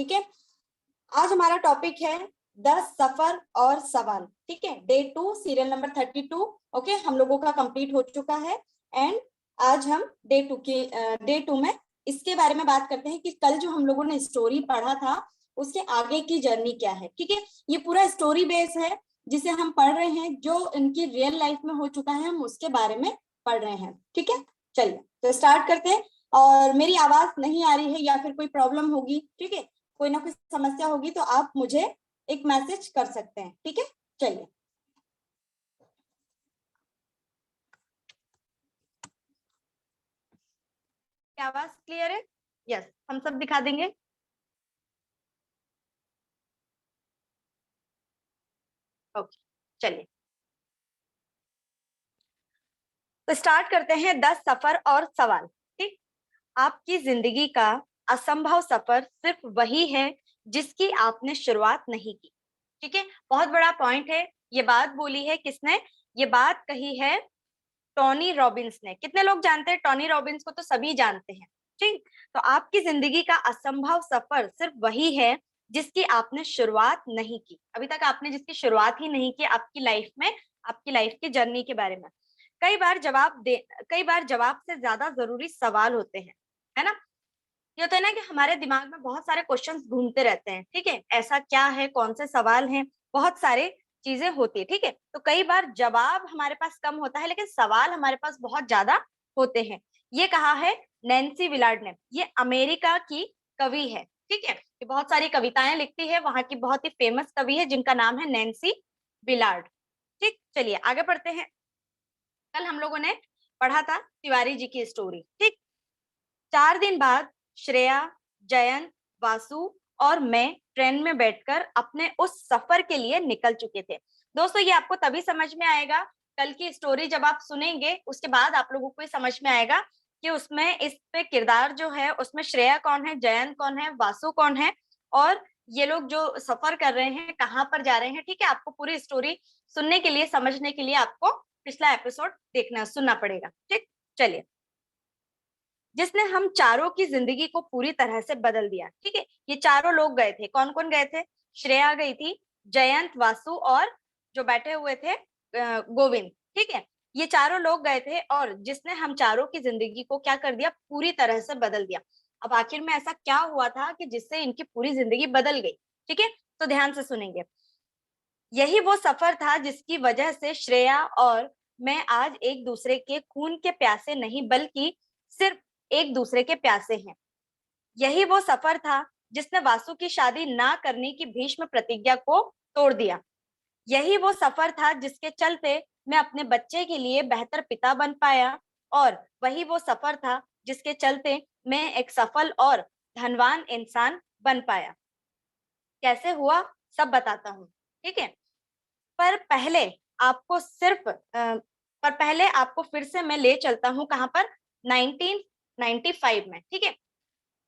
ठीक है। आज हमारा टॉपिक है 10 सफर और सवाल। ठीक है, डे 2 सीरियल नंबर 32। ओके, हम लोगों का कंप्लीट हो चुका है एंड आज हम डे टू में इसके बारे में बात करते हैं कि कल जो हम लोगों ने स्टोरी पढ़ा था उसके आगे की जर्नी क्या है। ठीक है, ये पूरा स्टोरी बेस है जिसे हम पढ़ रहे हैं, जो इनकी रियल लाइफ में हो चुका है हम उसके बारे में पढ़ रहे हैं। ठीक है, चलिए तो स्टार्ट करते हैं। और मेरी आवाज नहीं आ रही है या फिर कोई प्रॉब्लम होगी, ठीक है, कोई ना कोई समस्या होगी तो आप मुझे एक मैसेज कर सकते हैं। ठीक है, चलिए। क्या आवाज क्लियर है? यस, हम सब दिखा देंगे। ओके, चलिए तो स्टार्ट करते हैं 10 सफर और सवाल। ठीक, आपकी जिंदगी का असंभव सफर सिर्फ वही है जिसकी आपने शुरुआत नहीं की। ठीक है, बहुत बड़ा पॉइंट है। ये बात बोली है किसने? ये बात कही है टोनी रॉबिन्स ने। कितने लोग जानते हैं टोनी रॉबिन्स को? तो सभी जानते हैं। ठीक, तो आपकी जिंदगी का असंभव सफर सिर्फ वही है जिसकी आपने शुरुआत नहीं की। अभी तक आपने जिसकी शुरुआत ही नहीं की आपकी लाइफ में, आपकी लाइफ की जर्नी के बारे में। कई बार जवाब से ज्यादा जरूरी सवाल होते हैं, है ना। ये होता है ना कि हमारे दिमाग में बहुत सारे क्वेश्चंस घूमते रहते हैं। ठीक है, ऐसा क्या है, कौन से सवाल हैं, बहुत सारे चीजें होती है। ठीक है, तो कई बार जवाब हमारे पास कम होता है लेकिन सवाल हमारे पास बहुत ज्यादा होते हैं। ये कहा है नैन्सी विलार्ड ने। ये अमेरिका की कवि है। ठीक है, ये बहुत सारी कविताएं लिखती है, वहां की बहुत ही फेमस कवि है जिनका नाम है नैन्सी विलार्ड। ठीक, चलिए आगे बढ़ते हैं। कल हम लोगों ने पढ़ा था तिवारी जी की स्टोरी। ठीक, 4 दिन बाद श्रेया, जयंत, वासु और मैं ट्रेन में बैठकर अपने उस सफर के लिए निकल चुके थे। दोस्तों, ये आपको तभी समझ में आएगा, कल की स्टोरी जब आप सुनेंगे उसके बाद आप लोगों को समझ में आएगा कि उसमें इस पे किरदार जो है उसमें श्रेया कौन है, जयंत कौन है, वासु कौन है, और ये लोग जो सफर कर रहे हैं कहाँ पर जा रहे हैं। ठीक है, आपको पूरी स्टोरी सुनने के लिए, समझने के लिए आपको पिछला एपिसोड देखना, सुनना पड़ेगा। ठीक, चलिए। जिसने हम चारों की जिंदगी को पूरी तरह से बदल दिया। ठीक है, ये चारों लोग गए थे। कौन कौन गए थे? श्रेया गई थी, जयंत, वासु और जो बैठे हुए थे गोविंद। ठीक है, ये चारों लोग गए थे और जिसने हम चारों की जिंदगी को क्या कर दिया? पूरी तरह से बदल दिया। अब आखिर में ऐसा क्या हुआ था कि जिससे इनकी पूरी जिंदगी बदल गई? ठीक है, तो ध्यान से सुनेंगे। यही वो सफर था जिसकी वजह से श्रेया और मैं आज एक दूसरे के खून के प्यासे नहीं बल्कि सिर्फ एक दूसरे के प्यासे हैं। यही वो सफर था जिसने वासु की शादी ना करने की भीष्म प्रतिज्ञा को तोड़ दिया। यही वो सफर था जिसके चलते मैं अपने बच्चे के लिए बेहतर पिता बन पाया, और वही वो सफर था जिसके चलते मैं एक सफल और धनवान इंसान बन पाया। कैसे हुआ सब बताता हूँ। ठीक है, पर पहले आपको पर पहले आपको फिर से मैं ले चलता हूँ कहाँ पर? 1995 में। ठीक है,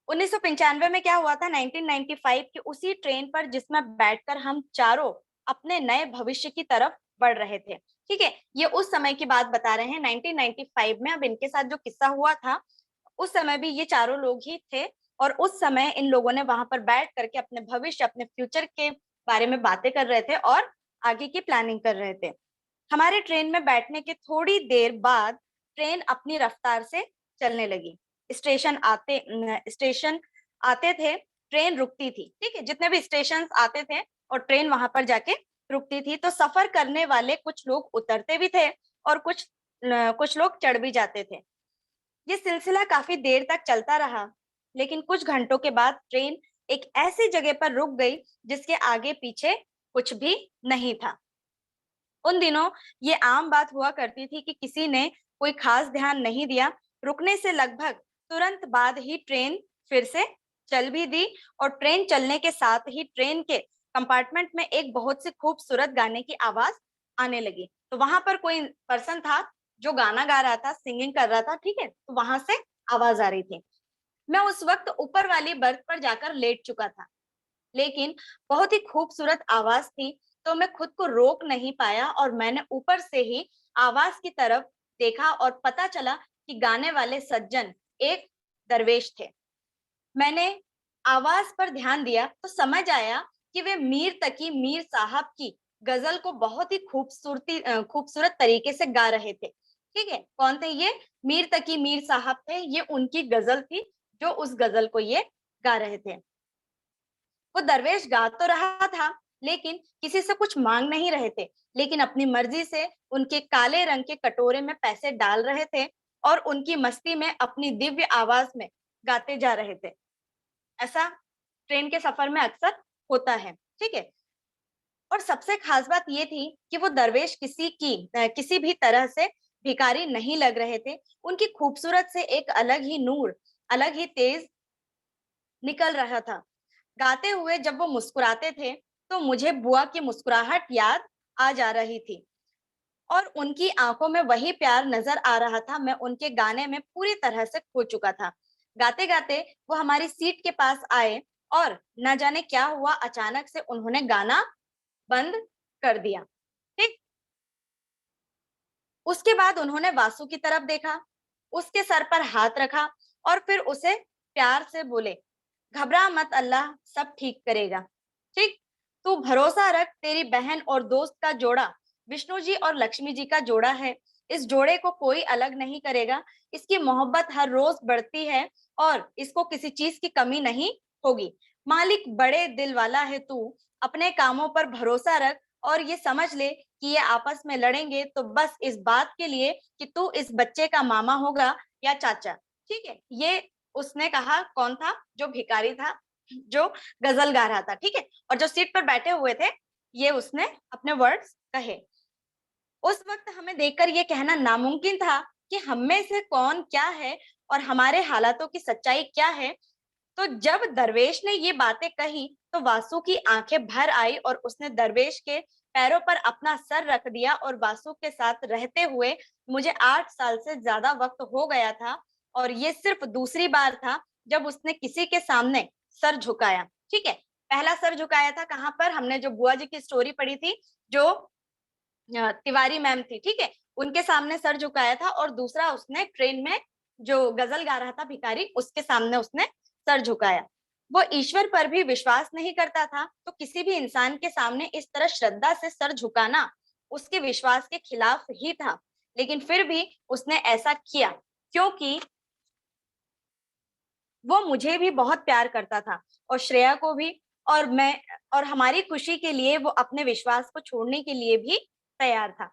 1995 में क्या हुआ था? 1995 की उसी ट्रेन पर जिसमें बैठकर हम चारों अपने नए भविष्य की तरफ बढ़ रहे थे। ठीक है, ये उस समय की बात बता रहे हैं 1995 में। अब इनके साथ जो किस्सा हुआ था उस समय भी ये चारों लोग ही थे, और उस समय इन लोगों ने वहां पर बैठ करके अपने भविष्य, अपने फ्यूचर के बारे में बातें कर रहे थे और आगे की प्लानिंग कर रहे थे। हमारे ट्रेन में बैठने के थोड़ी देर बाद ट्रेन अपनी रफ्तार से चलने लगी। स्टेशन आते थे, ट्रेन रुकती थी। ठीक है, जितने भी स्टेशन आते थे और ट्रेन वहां पर जाके रुकती थी, तो सफर करने वाले कुछ लोग उतरते भी थे और कुछ लोग चढ़ भी जाते थे। ये सिलसिला काफी देर तक चलता रहा, लेकिन कुछ घंटों के बाद ट्रेन एक ऐसी जगह पर रुक गई जिसके आगे पीछे कुछ भी नहीं था। उन दिनों ये आम बात हुआ करती थी कि किसी ने कोई खास ध्यान नहीं दिया। रुकने से लगभग तुरंत बाद ही ट्रेन फिर से चल भी दी, और ट्रेन चलने के साथ ही ट्रेन के कंपार्टमेंट में एक बहुत सी खूबसूरत गाने की आवाज आने लगी। तो वहां पर कोई पर्सन था जो गाना गा रहा था, सिंगिंग कर रहा था। ठीक है, तो वहां से आवाज आ रही थी। मैं उस वक्त ऊपर वाली बर्थ पर जाकर लेट चुका था, लेकिन बहुत ही खूबसूरत आवाज थी तो मैं खुद को रोक नहीं पाया और मैंने ऊपर से ही आवाज की तरफ देखा और पता चला कि गाने वाले सज्जन एक दरवेश थे। मैंने आवाज पर ध्यान दिया तो समझ आया कि वे मीर तकी मीर साहब की गजल को बहुत ही खूबसूरत तरीके से गा रहे थे। ठीक है, कौन थे ये? मीर तकी मीर साहब थे, ये उनकी गजल थी जो उस गजल को ये गा रहे थे। वो दरवेश गा तो रहा था लेकिन किसी से कुछ मांग नहीं रहे थे, लेकिन अपनी मर्जी से उनके काले रंग के कटोरे में पैसे डाल रहे थे और उनकी मस्ती में अपनी दिव्य आवाज में गाते जा रहे थे। ऐसा ट्रेन के सफर में अक्सर होता है। ठीक है, और सबसे खास बात ये थी कि वो दरवेश किसी भी तरह से भिखारी नहीं लग रहे थे। उनकी खूबसूरत से एक अलग ही नूर, अलग ही तेज निकल रहा था। गाते हुए जब वो मुस्कुराते थे तो मुझे बुआ की मुस्कुराहट याद आ जा रही थी और उनकी आंखों में वही प्यार नजर आ रहा था। मैं उनके गाने में पूरी तरह से खो चुका था। गाते गाते वो हमारी सीट के पास आए और न जाने क्या हुआ, अचानक से उन्होंने गाना बंद कर दिया। ठीक, उसके बाद उन्होंने वासु की तरफ देखा, उसके सर पर हाथ रखा और फिर उसे प्यार से बोले, घबरा मत, अल्लाह सब ठीक करेगा। ठीक, तू भरोसा रख, तेरी बहन और दोस्त का जोड़ा विष्णु जी और लक्ष्मी जी का जोड़ा है। इस जोड़े को कोई अलग नहीं करेगा। इसकी मोहब्बत हर रोज बढ़ती है और इसको किसी चीज की कमी नहीं होगी। मालिक बड़े दिल वाला है तू, अपने कामों पर भरोसा रख और ये समझ ले कि ये आपस में लड़ेंगे तो बस इस बात के लिए कि तू इस बच्चे का मामा होगा या चाचा। ठीक है, ये उसने कहा। कौन था? जो भिखारी था, जो गजल गा रहा था। ठीक है, और जो सीट पर बैठे हुए थे, ये उसने अपने वर्ड्स कहे। उस वक्त हमें देखकर ये कहना नामुमकिन था कि हम में से कौन क्या है और हमारे हालातों की सच्चाई क्या है। तो जब दरवेश ने ये बातें कही तो वासु की आंखें भर आई और उसने दरवेश के पैरों पर अपना सर रख दिया। और वासु के साथ रहते हुए मुझे 8 साल से ज्यादा वक्त हो गया था और ये सिर्फ दूसरी बार था जब उसने किसी के सामने सर झुकाया। ठीक है, पहला सर झुकाया था कहाँ पर? हमने जो बुआ जी की स्टोरी पढ़ी थी, जो तिवारी मैम थी। ठीक है, उनके सामने सर झुकाया था और दूसरा उसने ट्रेन में जो गजल गा रहा था भिखारी, उसके सामने उसने सर झुकाया। वो ईश्वर पर भी विश्वास नहीं करता था तो किसी भी इंसान के सामने इस तरह श्रद्धा से सर झुकाना उसके विश्वास के खिलाफ ही था, लेकिन फिर भी उसने ऐसा किया क्योंकि वो मुझे भी बहुत प्यार करता था और श्रेया को भी। और मैं और हमारी खुशी के लिए वो अपने विश्वास को छोड़ने के लिए भी तैयार था।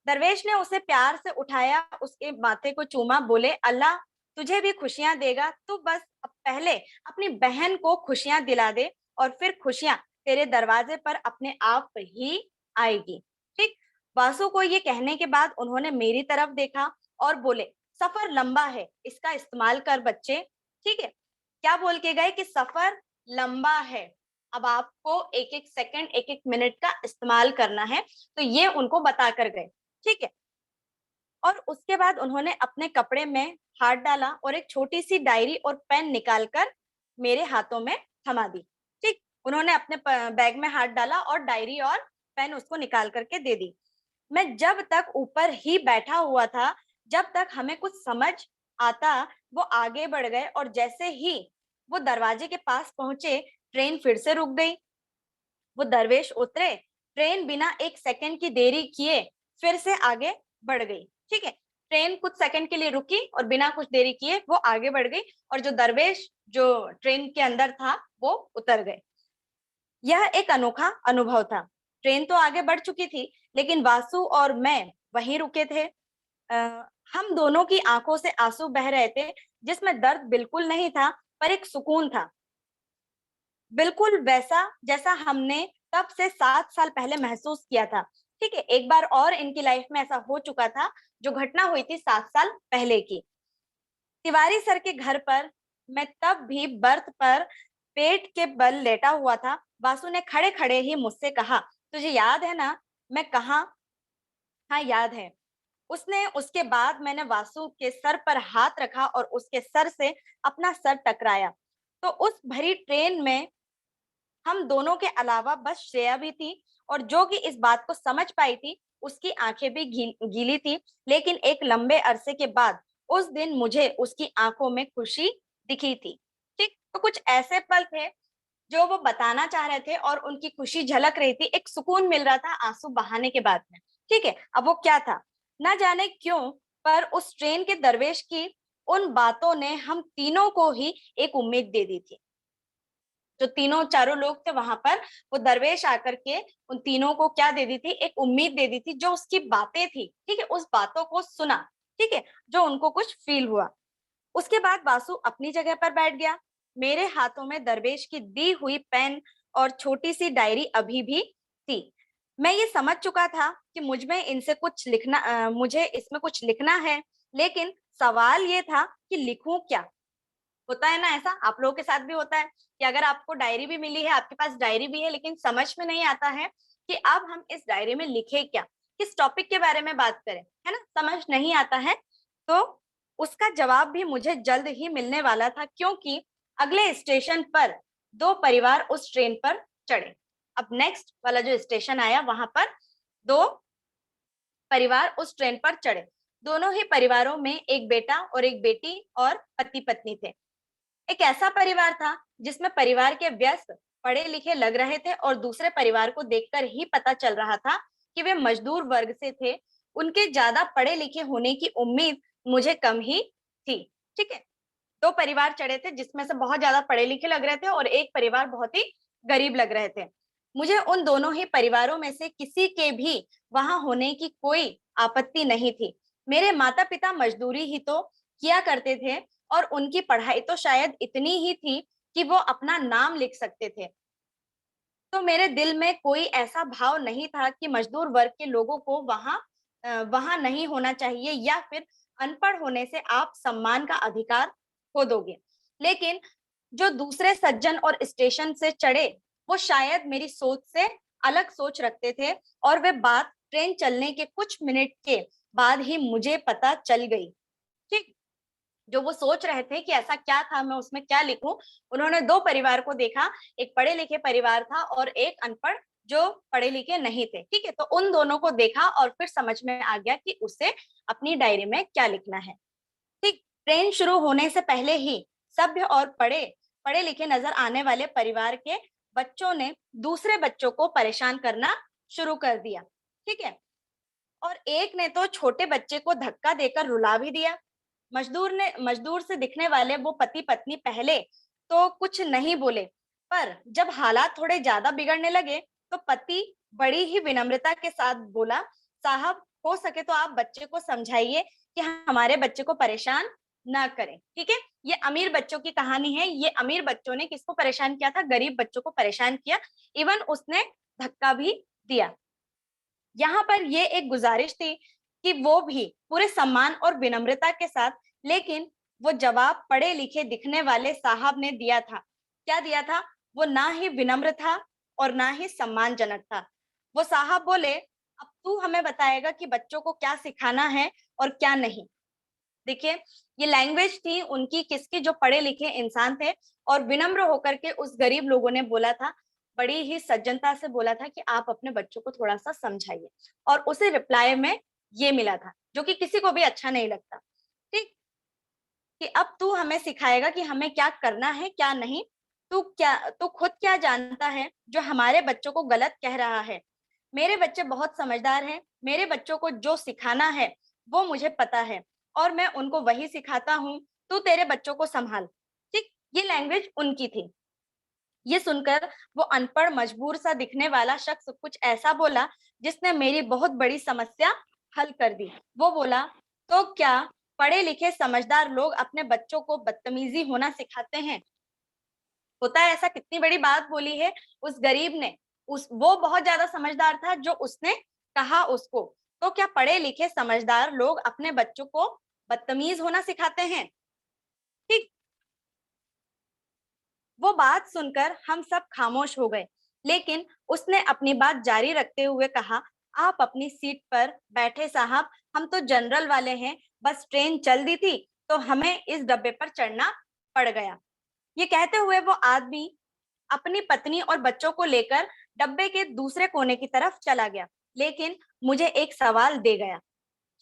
दरवेश ने उसे प्यार से उठाया, उसके माथे को चूमा, बोले, अल्लाह तुझे भी खुशियां देगा, तू बस अब पहले अपनी बहन को खुशियां दिला दे और फिर खुशियां तेरे दरवाजे पर अपने आप ही आएगी। ठीक, वासु को ये कहने के बाद उन्होंने मेरी तरफ देखा और बोले, सफर लंबा है, इसका इस्तेमाल कर बच्चे। ठीक है, क्या बोल के गए? कि सफर लंबा है, अब आपको एक एक सेकंड, एक एक मिनट का इस्तेमाल करना है। तो ये उनको बता कर गए। ठीक है, और उसके बाद उन्होंने अपने कपड़े में हाथ डाला और एक छोटी सी डायरी और पेन निकालकर मेरे हाथों में थमा दी। ठीक, उन्होंने अपने बैग में हाथ डाला और डायरी और पेन उसको निकाल करके दे दी। मैं जब तक ऊपर ही बैठा हुआ था, जब तक हमें कुछ समझ आता, वो आगे बढ़ गए और जैसे ही वो दरवाजे के पास पहुंचे, ट्रेन फिर से रुक गई। वो दरवेश उतरे, ट्रेन बिना एक सेकंड की देरी किए फिर से आगे बढ़ गई। ठीक है, ट्रेन कुछ सेकंड के लिए रुकी और बिना कुछ देरी किए वो आगे बढ़ गई और जो दरवेश जो ट्रेन के अंदर था वो उतर गए। यह एक अनोखा अनुभव था। ट्रेन तो आगे बढ़ चुकी थी लेकिन वासु और मैं वहीं रुके थे। हम दोनों की आंखों से आंसू बह रहे थे, जिसमें दर्द बिल्कुल नहीं था पर एक सुकून था, बिल्कुल वैसा जैसा हमने तब से 7 साल पहले महसूस किया था। ठीक है, एक बार और इनकी लाइफ में ऐसा हो चुका था, जो घटना हुई थी 7 साल पहले की। तिवारी सर के घर पर मैं तब भी बर्थ पर पेट के बल लेटा हुआ था। वासु ने खड़े खड़े ही मुझसे कहा, तुझे याद है ना? मैं कहा, हाँ याद है। उसने उसके बाद मैंने वासु के सर पर हाथ रखा और उसके सर से अपना सर टकराया। तो उस भरी ट्रेन में हम दोनों के अलावा बस श्रेया भी थी और जो कि इस बात को समझ पाई थी, उसकी आंखें भी गीली थी। लेकिन एक लंबे अरसे के बाद उस दिन मुझे उसकी आंखों में खुशी दिखी थी। ठीक, तो कुछ ऐसे पल थे जो वो बताना चाह रहे थे और उनकी खुशी झलक रही थी, एक सुकून मिल रहा था आंसू बहाने के बाद में। ठीक है, अब वो क्या था, ना जाने क्यों, पर उस ट्रेन के दरवेश की उन बातों ने हम तीनों को ही एक उम्मीद दे दी थी। जो तीनों चारों लोग थे वहां पर, वो दरवेश आकर के उन तीनों को क्या दे दी थी, एक उम्मीद दे दी थी। जो उसकी बातें थी, ठीक है, उस बातों को सुना, ठीक है, जो उनको कुछ फील हुआ। उसके बाद वासु अपनी जगह पर बैठ गया। मेरे हाथों में दरवेश की दी हुई पेन और छोटी सी डायरी अभी भी थी। मैं ये समझ चुका था कि मुझे इसमें कुछ लिखना है, लेकिन सवाल ये था कि लिखूं क्या। होता है ना ऐसा, आप लोगों के साथ भी होता है कि अगर आपको डायरी भी मिली है, आपके पास डायरी भी है, लेकिन समझ में नहीं आता है कि अब हम इस डायरी में लिखे क्या, किस टॉपिक के बारे में बात करें, है ना, समझ नहीं आता है। तो उसका जवाब भी मुझे जल्द ही मिलने वाला था, क्योंकि अगले स्टेशन पर दो परिवार उस ट्रेन पर चढ़े। अब नेक्स्ट वाला जो स्टेशन आया, वहां पर दो परिवार उस ट्रेन पर चढ़े। दोनों ही परिवारों में एक बेटा और एक बेटी और पति पत्नी थे। एक ऐसा परिवार था जिसमें परिवार के व्यस्त पढ़े लिखे लग रहे थे, और दूसरे परिवार को देखकर ही पता चल रहा था कि वे मजदूर वर्ग से थे। उनके ज्यादा पढ़े लिखे होने की उम्मीद मुझे कम ही थी। ठीक है, दो परिवार चढ़े थे जिसमें से बहुत ज्यादा पढ़े लिखे लग रहे थे और एक परिवार बहुत ही गरीब लग रहे थे। मुझे उन दोनों ही परिवारों में से किसी के भी वहां होने की कोई आपत्ति नहीं थी। मेरे माता पिता मजदूरी ही तो किया करते थे, और उनकी पढ़ाई तो शायद इतनी ही थी कि वो अपना नाम लिख सकते थे। तो मेरे दिल में कोई ऐसा भाव नहीं था कि मजदूर वर्ग के लोगों को वहां नहीं होना चाहिए, या फिर अनपढ़ होने से आप सम्मान का अधिकार खो दोगे। लेकिन जो दूसरे सज्जन और स्टेशन से चढ़े, वो शायद मेरी सोच से अलग सोच रखते थे, और वे बात ट्रेन चलने के कुछ मिनट के बाद ही मुझे पता चल गई। ठीक, जो वो सोच रहे थे कि ऐसा क्या था, मैं उसमें क्या लिखूं। उन्होंने दो परिवार को देखा, एक पढ़े लिखे परिवार था और एक अनपढ़ जो पढ़े लिखे नहीं थे। ठीक है, तो उन दोनों को देखा और फिर समझ में आ गया कि उसे अपनी डायरी में क्या लिखना है। ठीक, ट्रेन शुरू होने से पहले ही सभ्य और पढ़े पढ़े लिखे नजर आने वाले परिवार के बच्चों ने दूसरे बच्चों को परेशान करना शुरू कर दिया। ठीक है, और एक ने तो छोटे बच्चे को धक्का देकर रुला भी दिया। मजदूर से दिखने वाले वो पति पत्नी पहले तो कुछ नहीं बोले, पर जब हालात थोड़े ज्यादा बिगड़ने लगे तो पति बड़ी ही विनम्रता के साथ बोला, साहब, हो सके तो आप बच्चे को समझाइए कि हमारे बच्चे को परेशान ना करें। ठीक है, ये अमीर बच्चों की कहानी है। ये अमीर बच्चों ने किसको परेशान किया था, गरीब बच्चों को परेशान किया। इवन उसने धक्का भी दिया। यहाँ पर ये एक गुजारिश थी कि वो भी पूरे सम्मान और विनम्रता के साथ, लेकिन वो जवाब पढ़े लिखे दिखने वाले साहब ने दिया था। क्या दिया था, वो ना ही विनम्र था और ना ही सम्मानजनक था। वो साहब बोले, अब तू हमें बताएगा कि बच्चों को क्या सिखाना है और क्या नहीं। देखिए, ये लैंग्वेज थी उनकी, किसकी, जो पढ़े लिखे इंसान थे, और विनम्र होकर के उस गरीब लोगों ने बोला था, बड़ी ही सज्जनता से बोला था कि आप अपने बच्चों को थोड़ा सा समझाइए। और उसे रिप्लाई में ये मिला था, जो कि किसी को भी अच्छा नहीं लगता। ठीक, कि अब तू हमें सिखाएगा कि हमें क्या करना है क्या नहीं। तू खुद क्या जानता है जो हमारे बच्चों को गलत कह रहा है। मेरे बच्चे बहुत समझदार हैं, मेरे बच्चों को जो सिखाना है वो मुझे पता है, और मैं उनको वही सिखाता हूँ। तू तेरे बच्चों को संभाल। ठीक, ये लैंग्वेज उनकी थी। ये सुनकर वो अनपढ़ मजबूर सा दिखने वाला शख्स कुछ ऐसा बोला जिसने मेरी बहुत बड़ी समस्या हल कर दी। वो बोला, तो क्या पढ़े लिखे समझदार लोग अपने बच्चों को बदतमीजी होना सिखाते हैं? होता है ऐसा? कितनी बड़ी बात बोली है उस गरीब ने। उस वो बहुत ज्यादा समझदार था जो उसने कहा उसको। तो क्या पढ़े लिखे समझदार लोग अपने बच्चों को बदतमीज होना सिखाते हैं? ठीक, वो बात सुनकर हम सब खामोश हो गए, लेकिन उसने अपनी बात जारी रखते हुए कहा, आप अपनी सीट पर बैठे साहब, हम तो जनरल वाले हैं, बस ट्रेन चल दी थी तो हमें इस डब्बे पर चढ़ना पड़ गया। ये कहते हुए वो आदमी अपनी पत्नी और बच्चों को लेकर डब्बे के दूसरे कोने की तरफ चला गया, लेकिन मुझे एक सवाल दे गया।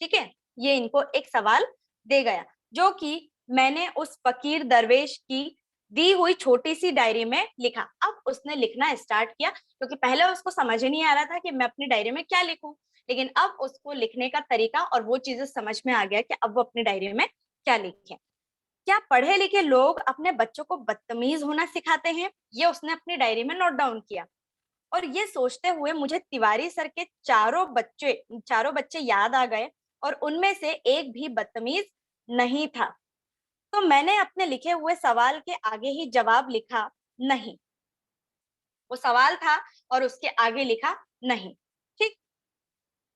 ठीक है, ये इनको एक सवाल दे गया, जो कि मैंने उस फकीर दरवेश की दी हुई छोटी सी डायरी में लिखा। अब उसने लिखना स्टार्ट किया, क्योंकि पहले उसको समझ ही नहीं आ रहा था कि मैं अपनी डायरी में क्या लिखूं, लेकिन अब उसको लिखने का तरीका और वो चीजें समझ में आ गया कि अब वो अपनी डायरी में क्या लिखे। क्या पढ़े लिखे लोग अपने बच्चों को बदतमीज होना सिखाते हैं? ये उसने अपनी डायरी में नोट डाउन किया। और ये सोचते हुए मुझे तिवारी सर के चारों बच्चे याद आ गए, और उनमें से एक भी बदतमीज नहीं था। तो मैंने अपने लिखे हुए सवाल के आगे ही जवाब लिखा, नहीं। वो सवाल था और उसके आगे लिखा, नहीं। ठीक।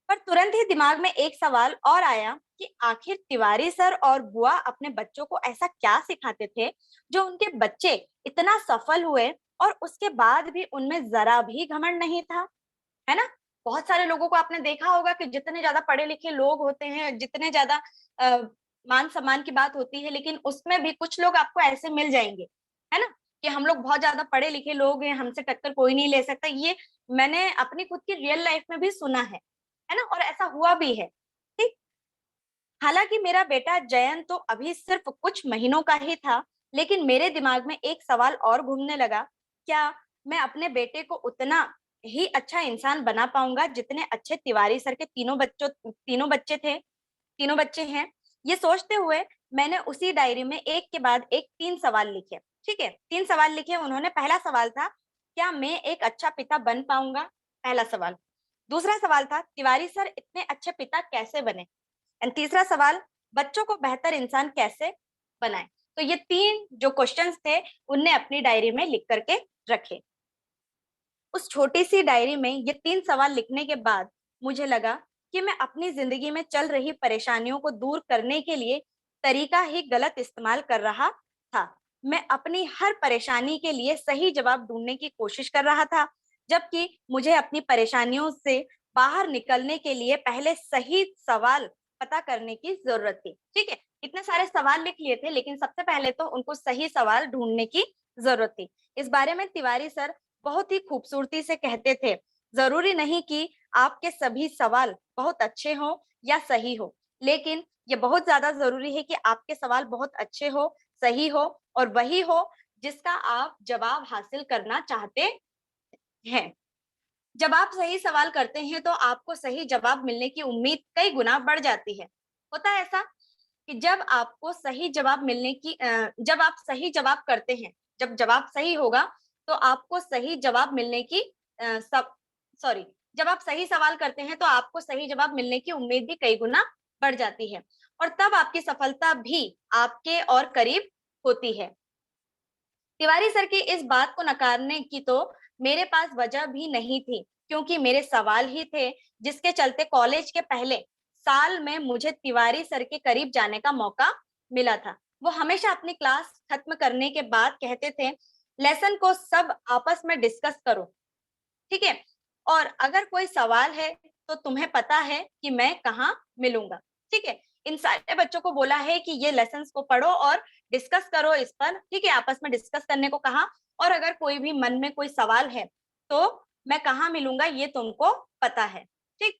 पर तुरंत ही दिमाग में एक सवाल और आया कि आखिर तिवारी सर और बुआ अपने बच्चों को ऐसा क्या सिखाते थे जो उनके बच्चे इतना सफल हुए और उसके बाद भी उनमें जरा भी घमंड नहीं था, है ना? बहुत सारे लोगों को आपने देखा होगा कि जितने ज्यादा पढ़े लिखे लोग होते हैं, जितने ज्यादा अ, मान सम्मान की बात होती है, लेकिन उसमें भी कुछ लोग आपको ऐसे मिल जाएंगे, है ना, कि हम लोग बहुत ज्यादा पढ़े लिखे लोग हैं, हमसे टक्कर कोई नहीं ले सकता। ये मैंने अपनी खुद की रियल लाइफ में भी सुना है ना, और ऐसा हुआ भी है। ठीक। हालांकि मेरा बेटा जयंत तो अभी सिर्फ कुछ महीनों का ही था, लेकिन मेरे दिमाग में एक सवाल और घूमने लगा, क्या मैं अपने बेटे को उतना ही अच्छा इंसान बना पाऊंगा जितने अच्छे तिवारी सर के तीनों बच्चे हैं? ये सोचते हुए मैंने उसी डायरी में एक के बाद एक 3 सवाल लिखे। ठीक है, 3 सवाल लिखे उन्होंने। पहला सवाल था, क्या मैं एक अच्छा पिता बन पाऊंगा? पहला सवाल। दूसरा सवाल था, तिवारी सर इतने अच्छे पिता कैसे बने? एंड तीसरा सवाल, बच्चों को बेहतर इंसान कैसे बनाए? तो ये 3 जो क्वेश्चंस थे, उनने अपनी डायरी में लिख करके रखे। उस छोटी सी डायरी में ये 3 सवाल लिखने के बाद मुझे लगा कि मैं अपनी जिंदगी में चल रही परेशानियों को दूर करने के लिए तरीका ही गलत इस्तेमाल कर रहा था। मैं अपनी हर परेशानी के लिए सही जवाब ढूंढने की कोशिश कर रहा था, जबकि मुझे अपनी परेशानियों से बाहर निकलने के लिए पहले सही सवाल पता करने की जरूरत थी। ठीक है, इतने सारे सवाल लिख लिए थे, लेकिन सबसे पहले तो उनको सही सवाल ढूंढने की जरूरत थी। इस बारे में तिवारी सर बहुत ही खूबसूरती से कहते थे, जरूरी नहीं कि आपके सभी सवाल बहुत अच्छे हो या सही हो, लेकिन ये बहुत ज्यादा जरूरी है कि आपके सवाल बहुत अच्छे हो, सही हो, और वही हो जिसका आप जवाब हासिल करना चाहते हैं। जब आप सही सवाल करते हैं तो आपको सही जवाब मिलने की उम्मीद कई गुना बढ़ जाती है। होता है ऐसा कि जब आप सही जवाब करते हैं, जब जवाब सही होगा तो आपको सही जवाब मिलने की अ, सब सॉरी जब आप सही सवाल करते हैं तो आपको सही जवाब मिलने की उम्मीद भी कई गुना बढ़ जाती है, और तब आपकी सफलता भी आपके और करीब होती है। तिवारी सर की इस बात को नकारने की तो मेरे पास वजह भी नहीं थी, क्योंकि मेरे सवाल ही थे जिसके चलते कॉलेज के पहले साल में मुझे तिवारी सर के करीब जाने का मौका मिला था। वो हमेशा अपनी क्लास खत्म करने के बाद कहते थे, लेसन को सब आपस में डिस्कस करो, ठीक है, और अगर कोई सवाल है तो तुम्हें पता है कि मैं कहाँ मिलूंगा। ठीक है, इन सारे बच्चों को बोला है कि ये लेसन्स को पढ़ो और डिस्कस करो इस पर। ठीक है, आपस में डिस्कस करने को कहा, और अगर कोई भी मन में कोई सवाल है तो मैं कहाँ मिलूंगा ये तुमको पता है। ठीक।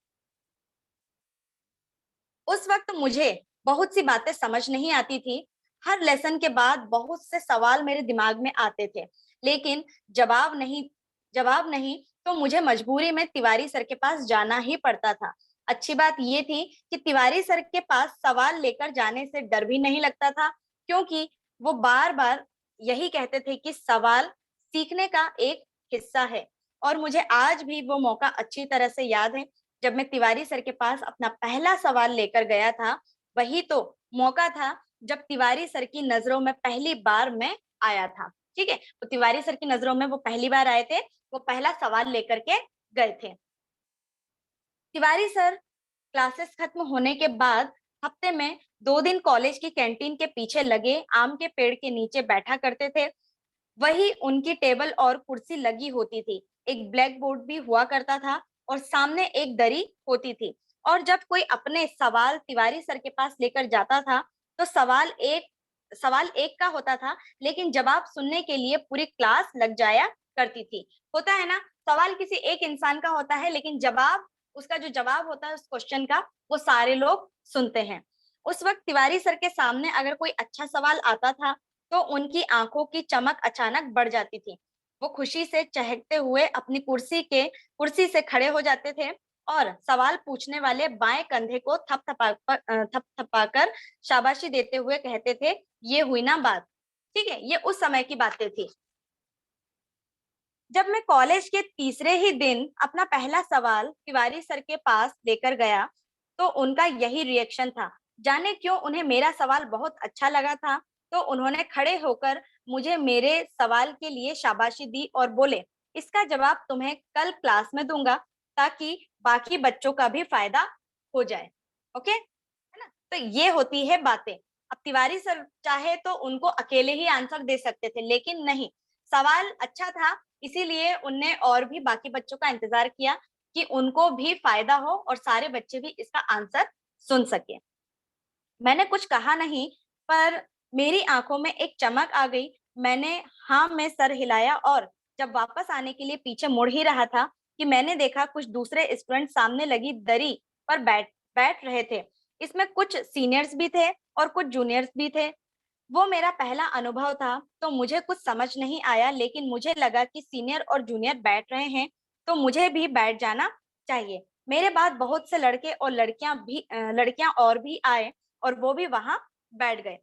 उस वक्त मुझे बहुत सी बातें समझ नहीं आती थी। हर लेसन के बाद बहुत से सवाल मेरे दिमाग में आते थे, लेकिन जवाब नहीं जवाब नहीं तो मुझे मजबूरी में तिवारी सर के पास जाना ही पड़ता था। अच्छी बात ये थी कि तिवारी सर के पास सवाल लेकर जाने से डर भी नहीं लगता था, क्योंकि वो बार बार यही कहते थे कि सवाल सीखने का एक हिस्सा है। और मुझे आज भी वो मौका अच्छी तरह से याद है, जब मैं तिवारी सर के पास अपना पहला सवाल लेकर गया था। वही तो मौका था जब तिवारी सर की नजरों में पहली बार मैं आया था। ठीक है, तो तिवारी सर की नजरों में वो पहली बार आए थे, वो पहला सवाल लेकर के गए थे। तिवारी सर क्लासेस खत्म होने के बाद हफ्ते में 2 दिन कॉलेज की कैंटीन के पीछे लगे आम के पेड़ के नीचे बैठा करते थे। वही उनकी टेबल और कुर्सी लगी होती थी, एक ब्लैक बोर्ड भी हुआ करता था, और सामने एक दरी होती थी। और जब कोई अपने सवाल तिवारी सर के पास लेकर जाता था तो सवाल एक का होता था, लेकिन जवाब सुनने के लिए पूरी क्लास लग जाया करती थी। होता है ना, सवाल किसी एक इंसान का होता है, लेकिन उसका जो जवाब होता है उस क्वेश्चन का, वो सारे लोग सुनते हैं। उस वक्त तिवारी सर के सामने अगर कोई अच्छा सवाल आता था तो उनकी आंखों की चमक अचानक बढ़ जाती थी। वो खुशी से चहकते हुए अपनी कुर्सी से खड़े हो जाते थे और सवाल पूछने वाले बाएं कंधे को थपथपाकर शाबाशी देते हुए कहते थे, ये हुई ना बात। ठीक है, ये उस समय की बातें थी। जब मैं कॉलेज के तीसरे ही दिन अपना पहला सवाल तिवारी सर के पास लेकर गया, तो उनका यही रिएक्शन था। जाने क्यों उन्हें मेरा सवाल बहुत अच्छा लगा था, तो उन्होंने खड़े होकर मुझे मेरे सवाल के लिए शाबाशी दी और बोले, इसका जवाब तुम्हें कल क्लास में दूंगा, ताकि बाकी बच्चों का भी फायदा हो जाए। ओके, है ना? तो ये होती है बातें। अब तिवारी सर चाहे तो उनको अकेले ही आंसर दे सकते थे, लेकिन नहीं, सवाल अच्छा था, इसीलिए उनने और भी बाकी बच्चों का इंतजार किया कि उनको भी फायदा हो और सारे बच्चे भी इसका आंसर सुन सके। मैंने कुछ कहा नहीं, पर मेरी आंखों में एक चमक आ गई। मैंने हाँ में सर हिलाया और जब वापस आने के लिए पीछे मुड़ ही रहा था कि मैंने देखा कुछ दूसरे स्टूडेंट सामने लगी दरी पर बैठ बैठ रहे थे। इसमें कुछ सीनियर्स भी थे और कुछ जूनियर्स भी थे। वो मेरा पहला अनुभव था, तो मुझे कुछ समझ नहीं आया, लेकिन मुझे लगा कि सीनियर और जूनियर बैठ रहे हैं, तो मुझे भी बैठ जाना चाहिए। मेरे बाद बहुत से लड़के और लड़कियां और भी आए और वो भी वहां बैठ गए।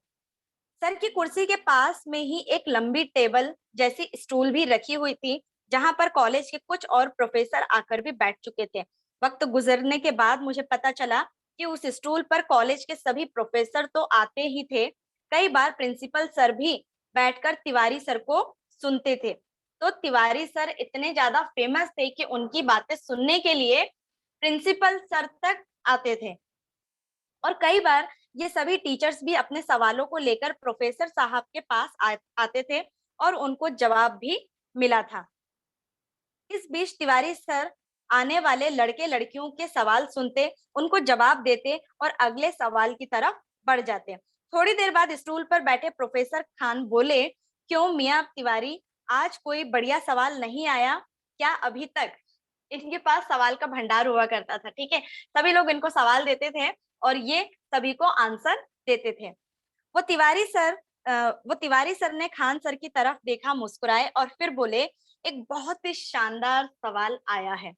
सर की कुर्सी के पास में ही एक लंबी टेबल जैसी स्टूल भी रखी हुई थी, जहां पर कॉलेज के कुछ और प्रोफेसर आकर भी बैठ चुके थे। वक्त गुजरने के बाद मुझे पता चला कि उस स्टूल पर कॉलेज के सभी प्रोफेसर तो आते ही थे, कई बार प्रिंसिपल सर भी बैठकर तिवारी सर को सुनते थे। तो तिवारी सर इतने ज्यादा फेमस थे कि उनकी बातें सुनने के लिए प्रिंसिपल सर तक आते थे। और कई बार ये सभी टीचर्स भी अपने सवालों को लेकर प्रोफेसर साहब के पास आते थे और उनको जवाब भी मिला था। इस बीच तिवारी सर आने वाले लड़के लड़कियों के सवाल सुनते, उनको जवाब देते और अगले सवाल की तरफ बढ़ जाते। थोड़ी देर बाद स्टूल पर बैठे प्रोफेसर खान बोले, क्यों मियां तिवारी, आज कोई बढ़िया सवाल नहीं आया क्या अभी तक? इनके पास सवाल का भंडार हुआ करता था। ठीक है, सभी लोग इनको सवाल देते थे और ये सभी को आंसर देते थे। वो तिवारी सर वो तिवारी सर ने खान सर की तरफ देखा, मुस्कुराए और फिर बोले, एक बहुत ही शानदार सवाल आया है।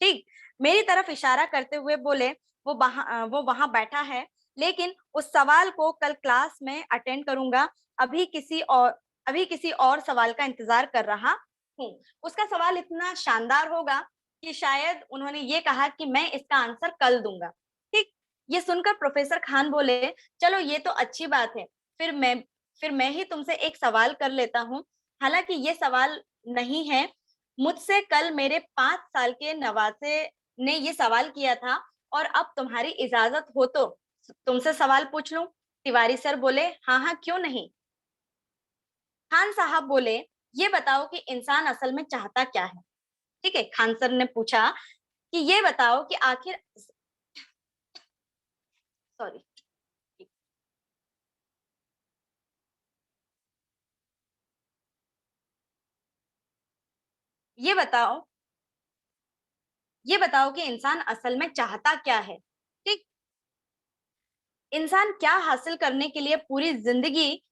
ठीक, मेरी तरफ इशारा करते हुए बोले, वो वहां बैठा है, लेकिन उस सवाल को कल क्लास में अटेंड करूंगा। अभी किसी और अभी किसी और सवाल का इंतजार कर रहा हूँ। उसका सवाल इतना शानदार होगा कि शायद उन्होंने ये कहा कि मैं इसका आंसर कल दूंगा। ठीक, ये सुनकर प्रोफेसर खान बोले, चलो ये तो अच्छी बात है, फिर मैं फिर मैं ही तुमसे एक सवाल कर लेता हूँ। हालांकि ये सवाल नहीं है, मुझसे कल मेरे 5 साल के नवासे ने ये सवाल किया था और अब तुम्हारी इजाजत हो तो तुमसे सवाल पूछ लूं। तिवारी सर बोले, हाँ हाँ, क्यों नहीं। खान साहब बोले, ये बताओ कि इंसान असल में चाहता क्या है? ठीक है, खान सर ने पूछा कि ये बताओ कि आखिर, सॉरी, ये बताओ ये बताओ कि इंसान असल में चाहता क्या है? ठीक, इंसान क्या हासिल करने के लिए पूरी जिंदगी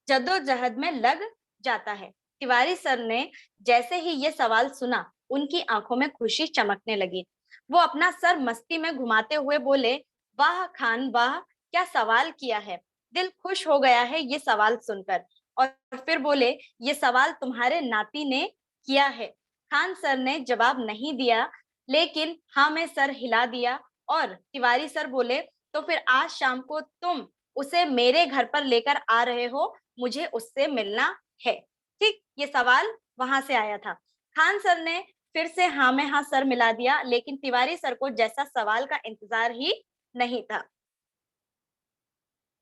जद्दोजहद में लग जाता है? तिवारी सर ने जैसे ही ये सवाल सुना, उनकी आंखों में खुशी चमकने लगी। वो अपना सर मस्ती में घुमाते हुए बोले, वाह खान वाह, क्या सवाल किया है, दिल खुश हो गया है ये सवाल सुनकर। और फिर बोले, ये सवाल तुम्हारे नाती ने किया है। खान सर ने जवाब नहीं दिया, लेकिन हाँ में सर हिला दिया। और तिवारी सर बोले, तो फिर आज शाम को तुम उसे मेरे घर पर लेकर आ रहे हो, मुझे उससे मिलना है। ठीक, ये सवाल वहां से आया था। खान सर ने फिर से हाँ में हाँ सर मिला दिया, लेकिन तिवारी सर को जैसा सवाल का इंतजार ही नहीं था।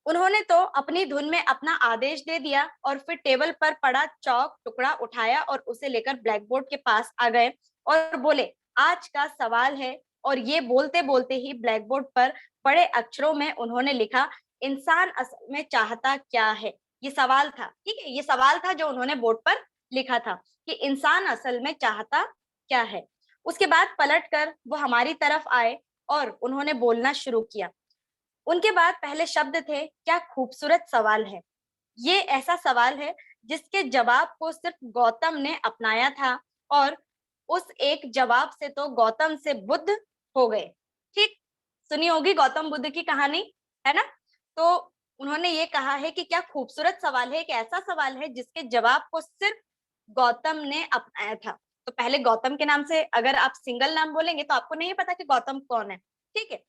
उन्होंने तो अपनी धुन में अपना आदेश दे दिया और फिर टेबल पर पड़ा चौक टुकड़ा उठाया और उसे लेकर ब्लैक बोर्ड के पास आ गए और बोले, आज का सवाल है। और ये बोलते बोलते ही ब्लैक बोर्ड पर बड़े अक्षरों में उन्होंने लिखा, इंसान असल में चाहता क्या है। ये सवाल था। ठीक है, ये सवाल था जो उन्होंने बोर्ड पर लिखा था कि इंसान असल में चाहता क्या है। उसके बाद पलट कर वो हमारी तरफ आए और उन्होंने बोलना शुरू किया। उनके बाद पहले शब्द थे, क्या खूबसूरत सवाल है। ये ऐसा सवाल है जिसके जवाब को सिर्फ गौतम ने अपनाया था, और उस एक जवाब से तो गौतम से बुद्ध हो गए। ठीक, सुनी होगी गौतम बुद्ध की कहानी, है ना? तो उन्होंने ये कहा है कि क्या खूबसूरत सवाल है, एक ऐसा सवाल है जिसके जवाब को सिर्फ गौतम ने अपनाया था। तो पहले गौतम के नाम से अगर आप सिंगल नाम बोलेंगे तो आपको नहीं पता कि गौतम कौन है, ठीक है?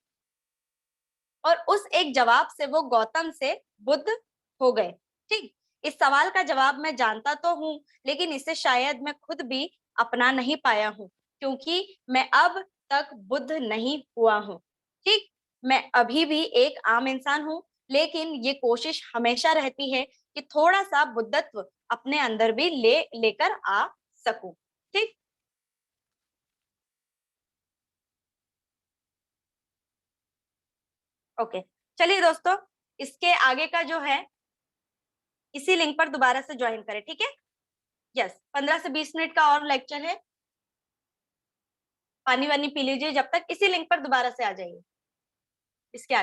और उस एक जवाब से वो गौतम से बुद्ध हो गए। ठीक, इस सवाल का जवाब मैं जानता तो हूँ, लेकिन इसे शायद मैं खुद भी अपना नहीं पाया हूँ, क्योंकि मैं अब तक बुद्ध नहीं हुआ हूँ। ठीक, मैं अभी भी एक आम इंसान हूँ, लेकिन ये कोशिश हमेशा रहती है कि थोड़ा सा बुद्धत्व अपने अंदर भी लेकर आ सकूं। ठीक, ओके, चलिए दोस्तों, इसके आगे का जो है इसी लिंक पर दोबारा से ज्वाइन करें, ठीक है? यस, 15 से 20 मिनट का और लेक्चर है। पानी वानी पी लीजिए, जब तक इसी लिंक पर दोबारा से आ जाइए इसके